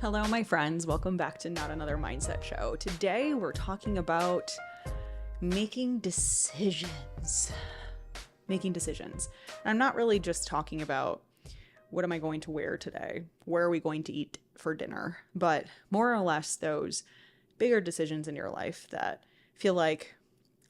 Hello, my friends. Welcome back to Not Another Mindset Show. Today, we're talking about making decisions. Making decisions. And I'm not really just talking about what am I going to wear today? Where are we going to eat for dinner? But more or less those bigger decisions in your life that feel like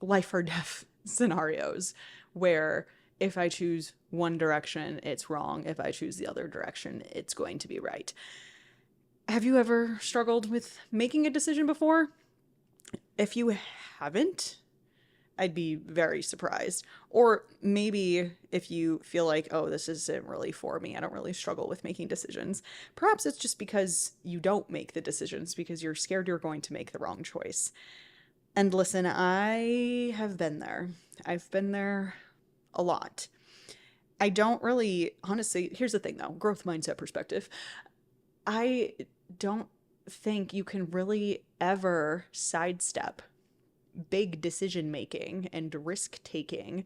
life or death scenarios where if I choose one direction, it's wrong. If I choose the other direction, it's going to be right. Have you ever struggled with making a decision before? If you haven't, I'd be very surprised. Or maybe if you feel like, oh, this isn't really for me, I don't really struggle with making decisions. Perhaps it's just because you don't make the decisions because you're scared you're going to make the wrong choice. And listen, I have been there. I've been there a lot. I don't really, honestly, here's the thing though, growth mindset perspective. I don't think you can really ever sidestep big decision making and risk taking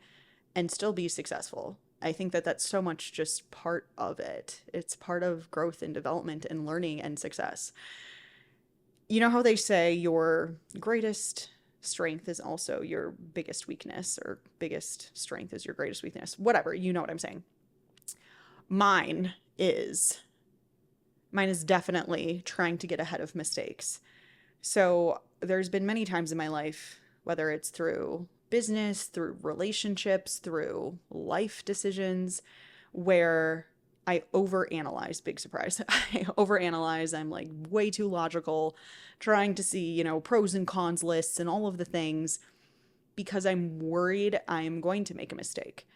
and still be successful. I think that that's so much just part of it. It's part of growth and development and learning and success. You know how they say your greatest strength is also your biggest weakness, or biggest strength is your greatest weakness. Whatever, you know what I'm saying. Mine is definitely trying to get ahead of mistakes. So there's been many times in my life, whether it's through business, through relationships, through life decisions, where I overanalyze. Big surprise. I overanalyze. I'm like way too logical, trying to see, pros and cons lists and all of the things because I'm worried I'm going to make a mistake.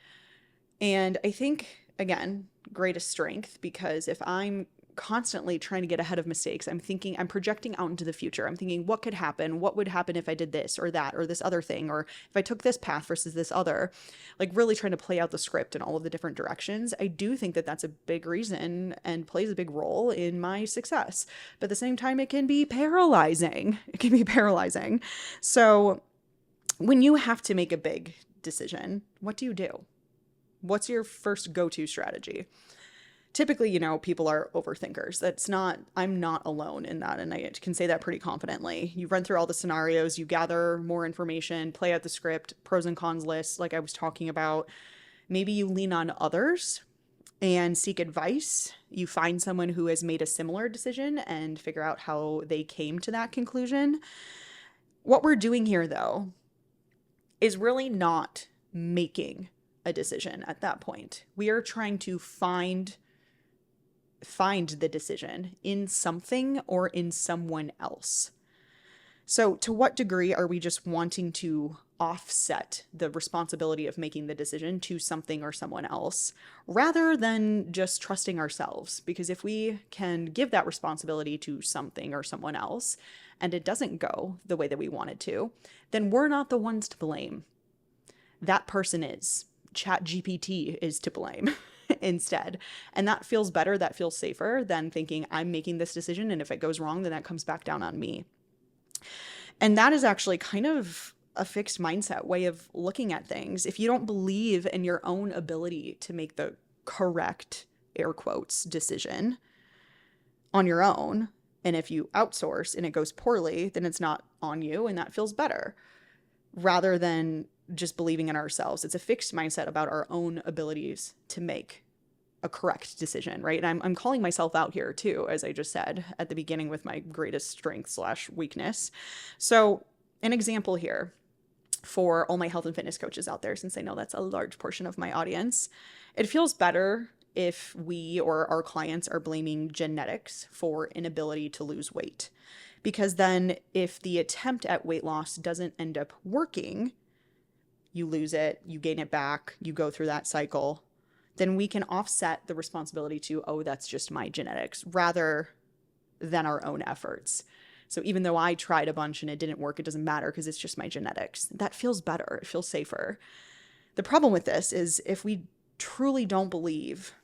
And I think, again, greatest strength, because if I'm constantly trying to get ahead of mistakes, I'm projecting out into the future. I'm thinking, what could happen? What would happen if I did this or that or this other thing? Or if I took this path versus this other, like really trying to play out the script in all of the different directions. I do think that that's a big reason and plays a big role in my success. But at the same time, it can be paralyzing. So when you have to make a big decision, what do you do? What's your first go-to strategy? Typically, people are overthinkers. I'm not alone in that. And I can say that pretty confidently. You run through all the scenarios, you gather more information, play out the script, pros and cons lists, like I was talking about. Maybe you lean on others and seek advice. You find someone who has made a similar decision and figure out how they came to that conclusion. What we're doing here, though, is really not making a decision at that point. We are trying to find the decision in something or in someone else. So to what degree are we just wanting to offset the responsibility of making the decision to something or someone else rather than just trusting ourselves? Because if we can give that responsibility to something or someone else and it doesn't go the way that we want it to, then we're not the ones to blame. That person is. ChatGPT is to blame instead. And that feels better. That feels safer than thinking I'm making this decision, and if it goes wrong, then that comes back down on me. And that is actually kind of a fixed mindset way of looking at things. If you don't believe in your own ability to make the correct, air quotes, decision on your own, and if you outsource and it goes poorly, then it's not on you, and that feels better rather than just believing in ourselves. It's a fixed mindset about our own abilities to make a correct decision, right? And I'm calling myself out here too, as I just said at the beginning, with my greatest strength / weakness. So an example here for all my health and fitness coaches out there, since I know that's a large portion of my audience, it feels better if we or our clients are blaming genetics for inability to lose weight. Because then if the attempt at weight loss doesn't end up working, you lose it, you gain it back, you go through that cycle, then we can offset the responsibility to, oh, that's just my genetics, rather than our own efforts. So even though I tried a bunch and it didn't work, it doesn't matter because it's just my genetics. That feels better. It feels safer. The problem with this is if we truly don't believe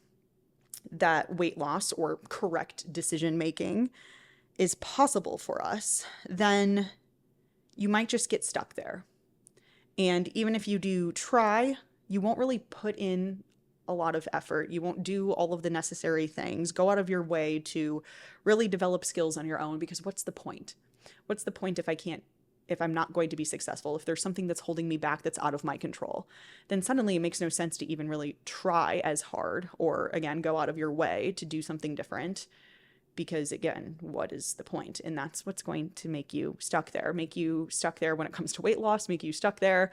that weight loss or correct decision making is possible for us, then you might just get stuck there. And even if you do try, you won't really put in a lot of effort. You won't do all of the necessary things, go out of your way to really develop skills on your own, because what's the point? What's the point if I'm not going to be successful, if there's something that's holding me back that's out of my control, then suddenly it makes no sense to even really try as hard or, again, go out of your way to do something different. Because, again, what is the point? And that's what's going to make you stuck there when it comes to weight loss, make you stuck there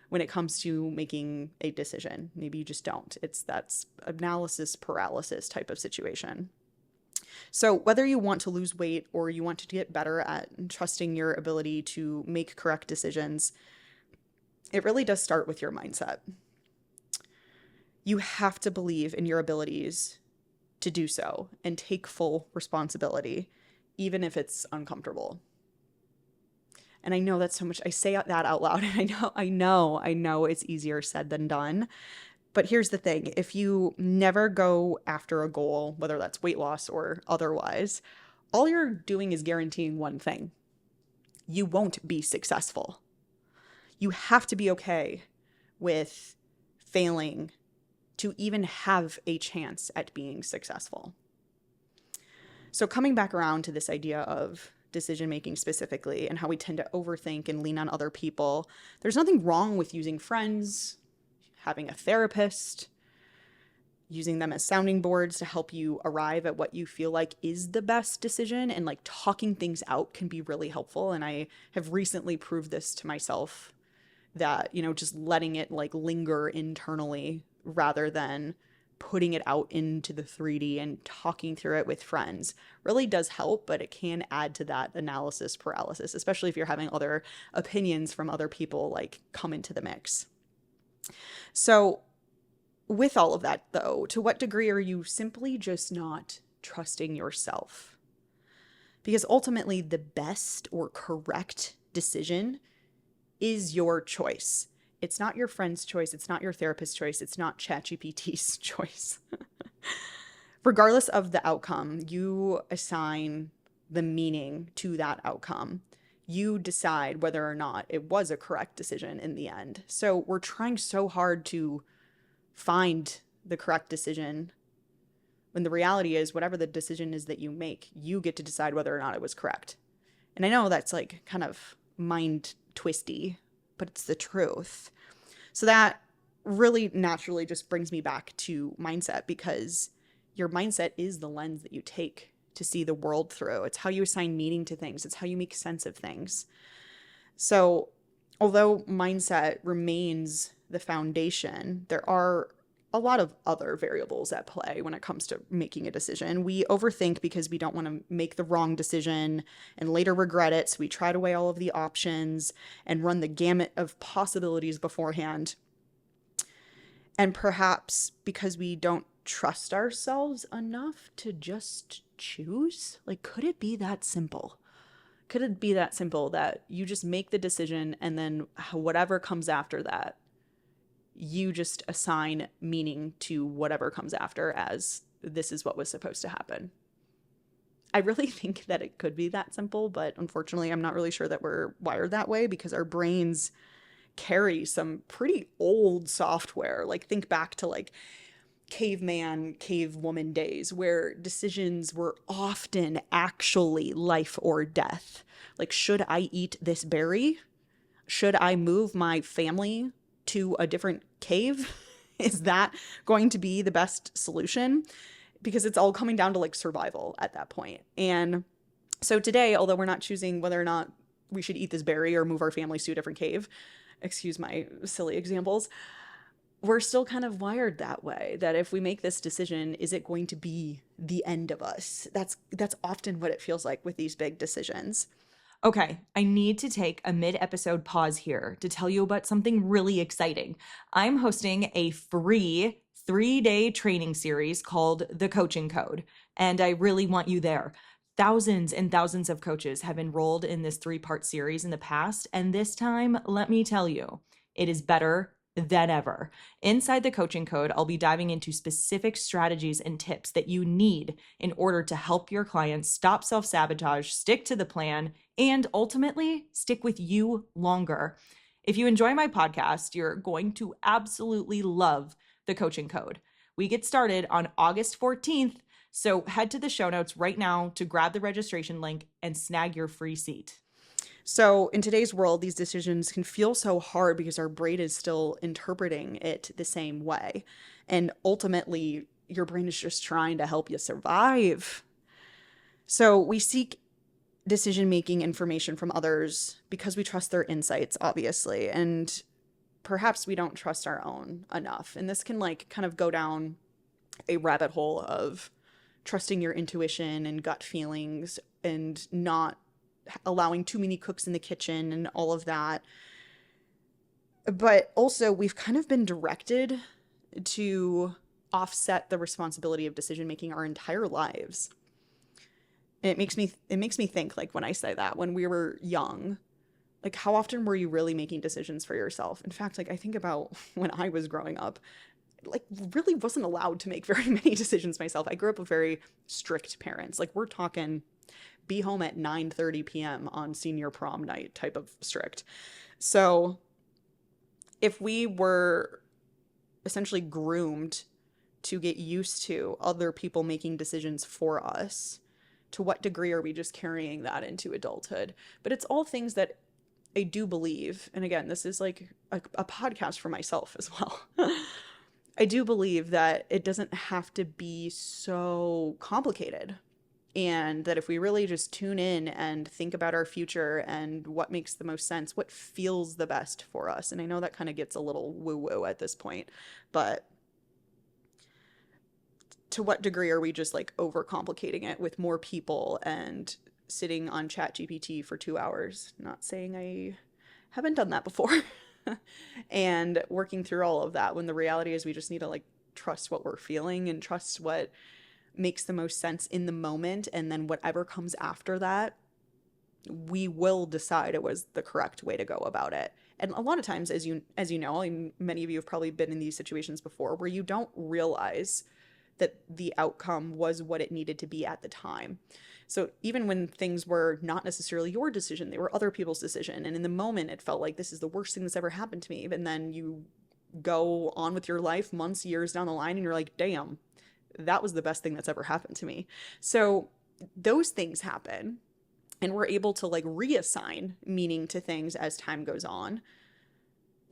when it comes to making a decision. Maybe you just don't. That's analysis paralysis type of situation. So whether you want to lose weight or you want to get better at trusting your ability to make correct decisions, it really does start with your mindset. You have to believe in your abilities to do so and take full responsibility, even if it's uncomfortable. And I know that's so much, I say that out loud, and I know it's easier said than done. But here's the thing, if you never go after a goal, whether that's weight loss or otherwise, all you're doing is guaranteeing one thing: you won't be successful. You have to be okay with failing to even have a chance at being successful. So coming back around to this idea of decision making specifically and how we tend to overthink and lean on other people, there's nothing wrong with using friends, having a therapist, using them as sounding boards to help you arrive at what you feel like is the best decision. And like talking things out can be really helpful. And I have recently proved this to myself, that, just letting it like linger internally rather than putting it out into the 3D and talking through it with friends really does help, but it can add to that analysis paralysis, especially if you're having other opinions from other people like come into the mix. So with all of that though, to what degree are you simply just not trusting yourself? Because ultimately the best or correct decision is your choice. It's not your friend's choice. It's not your therapist's choice. It's not ChatGPT's choice. Regardless of the outcome, you assign the meaning to that outcome. You decide whether or not it was a correct decision in the end. So we're trying so hard to find the correct decision when the reality is whatever the decision is that you make, you get to decide whether or not it was correct. And I know that's like kind of mind twisty, but it's the truth. So that really naturally just brings me back to mindset, because your mindset is the lens that you take to see the world through. It's how you assign meaning to things. It's how you make sense of things. So although mindset remains the foundation, there are a lot of other variables at play when it comes to making a decision. We overthink because we don't want to make the wrong decision and later regret it. So we try to weigh all of the options and run the gamut of possibilities beforehand. And perhaps because we don't trust ourselves enough to just choose, like, could it be that simple? Could it be that simple that you just make the decision and then whatever comes after that, you just assign meaning to whatever comes after as this is what was supposed to happen? I really think that it could be that simple, but unfortunately, I'm not really sure that we're wired that way, because our brains carry some pretty old software. Like, think back to like caveman, cavewoman days where decisions were often actually life or death. Like, should I eat this berry? Should I move my family to a different cave? Is that going to be the best solution? Because it's all coming down to like survival at that point. And so today, although we're not choosing whether or not we should eat this berry or move our families to a different cave, excuse my silly examples, we're still kind of wired that way, that if we make this decision, is it going to be the end of us? That's often what it feels like with these big decisions. Okay, I need to take a mid-episode pause here to tell you about something really exciting. I'm hosting a free 3-day training series called The Coaching Code, and I really want you there. Thousands and thousands of coaches have enrolled in this 3-part series in the past, and this time, let me tell you, it is better than ever. Inside the coaching code, I'll be diving into specific strategies and tips that you need in order to help your clients stop self-sabotage, stick to the plan, and ultimately stick with you longer. If you enjoy my podcast, you're going to absolutely love the coaching code. We get started on August 14th, so head to the show notes right now to grab the registration link and snag your free seat. So, in today's world, these decisions can feel so hard because our brain is still interpreting it the same way. And ultimately, your brain is just trying to help you survive. So, we seek decision making information from others because we trust their insights, obviously. And perhaps we don't trust our own enough. And this can, like, kind of go down a rabbit hole of trusting your intuition and gut feelings and not allowing too many cooks in the kitchen and all of that. But also, we've kind of been directed to offset the responsibility of decision making our entire lives. And it makes me think, like, when I say that, when we were young, like, how often were you really making decisions for yourself? In fact, like, I think about when I was growing up, like, really wasn't allowed to make very many decisions myself. I grew up with very strict parents. Like, we're talking be home at 9:30 p.m. on senior prom night type of strict. So if we were essentially groomed to get used to other people making decisions for us, to what degree are we just carrying that into adulthood? But it's all things that I do believe, and again, this is like a podcast for myself as well. I do believe that it doesn't have to be so complicated. And that if we really just tune in and think about our future and what makes the most sense, what feels the best for us. And I know that kind of gets a little woo-woo at this point, but to what degree are we just like overcomplicating it with more people and sitting on ChatGPT for 2 hours? Not saying I haven't done that before. And working through all of that when the reality is we just need to like trust what we're feeling and trust what makes the most sense in the moment, and then whatever comes after that, we will decide it was the correct way to go about it. And a lot of times, as you know, and many of you have probably been in these situations before where you don't realize that the outcome was what it needed to be at the time. So even when things were not necessarily your decision, they were other people's decision, and in the moment it felt like this is the worst thing that's ever happened to me, and then you go on with your life months, years down the line, and you're like, damn, that was the best thing that's ever happened to me. So those things happen, and we're able to like reassign meaning to things as time goes on.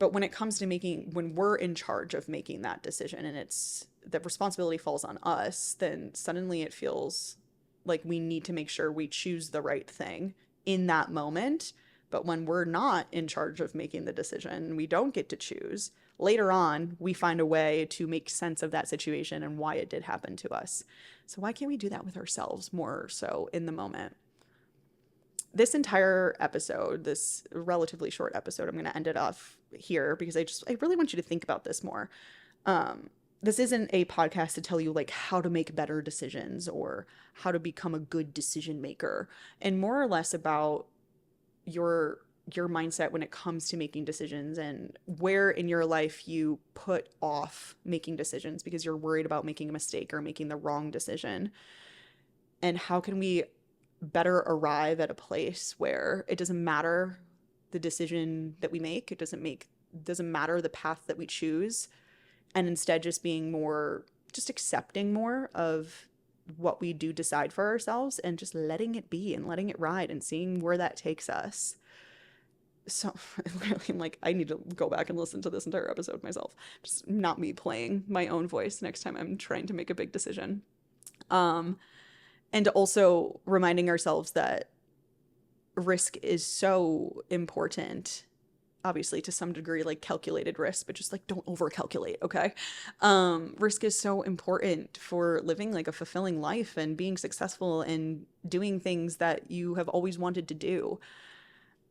But when it comes to when we're in charge of making that decision and it's the responsibility falls on us, then suddenly it feels like we need to make sure we choose the right thing in that moment. But when we're not in charge of making the decision, we don't get to choose. Later on, we find a way to make sense of that situation and why it did happen to us. So why can't we do that with ourselves more so in the moment? This entire episode, this relatively short episode, I'm going to end it off here because I really want you to think about this more. This isn't a podcast to tell you like how to make better decisions or how to become a good decision maker, and more or less about your mindset when it comes to making decisions and where in your life you put off making decisions because you're worried about making a mistake or making the wrong decision. And how can we better arrive at a place where it doesn't matter the decision that we make, doesn't matter the path that we choose, and instead just accepting more of what we do decide for ourselves and just letting it be and letting it ride and seeing where that takes us. So really, I'm like, I need to go back and listen to this entire episode myself. Just not me playing my own voice next time I'm trying to make a big decision. And also reminding ourselves that risk is so important, obviously to some degree, like calculated risk, but just like don't over calculate, okay? Risk is so important for living like a fulfilling life and being successful and doing things that you have always wanted to do.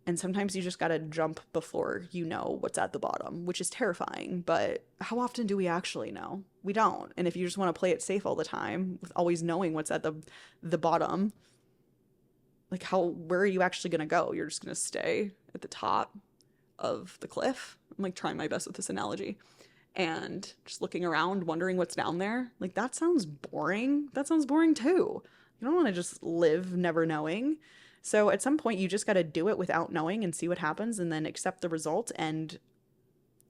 And sometimes you just got to jump before you know what's at the bottom, which is terrifying. But how often do we actually know? We don't. And if you just want to play it safe all the time with always knowing what's at the bottom, like where are you actually going to go? You're just going to stay at the top of the cliff. I'm like trying my best with this analogy and just looking around, wondering what's down there. Like that sounds boring. That sounds boring too. You don't want to just live never knowing. So at some point, you just got to do it without knowing and see what happens and then accept the result and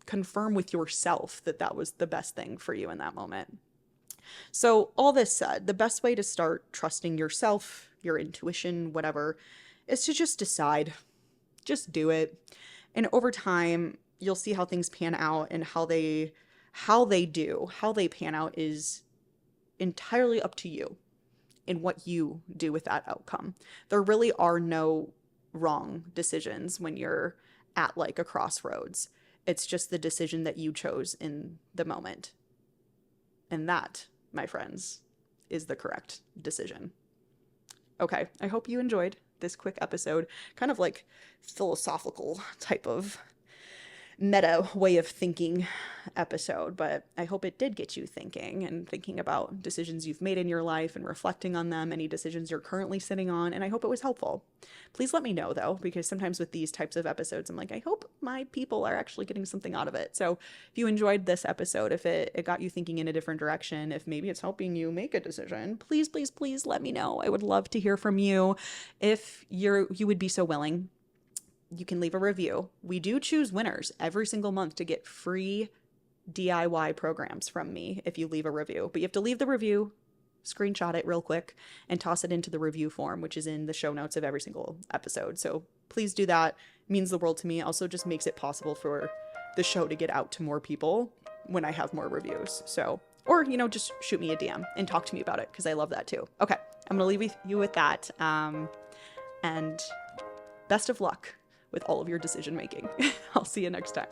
confirm with yourself that that was the best thing for you in that moment. So, all this said, the best way to start trusting yourself, your intuition, whatever, is to just decide. Just do it. And over time, you'll see how things pan out, and how they pan out is entirely up to you and what you do with that outcome. There really are no wrong decisions when you're at like a crossroads. It's just the decision that you chose in the moment. And that, my friends, is the correct decision. Okay, I hope you enjoyed this quick episode, kind of like philosophical type of meta way of thinking episode, but I hope it did get you thinking and thinking about decisions you've made in your life and reflecting on them, any decisions you're currently sitting on, and I hope it was helpful. Please let me know though, because sometimes with these types of episodes, I'm like, I hope my people are actually getting something out of it. So if you enjoyed this episode, if it got you thinking in a different direction, if maybe it's helping you make a decision, please, please, please let me know. I would love to hear from you. If you would be so willing, you can leave a review. We do choose winners every single month to get free DIY programs from me if you leave a review. But you have to leave the review, screenshot it real quick, and toss it into the review form, which is in the show notes of every single episode. So please do that. It means the world to me. Also just makes it possible for the show to get out to more people when I have more reviews. So, or, just shoot me a DM and talk to me about it, because I love that too. Okay, I'm going to leave you with that. And best of luck with all of your decision making. I'll see you next time.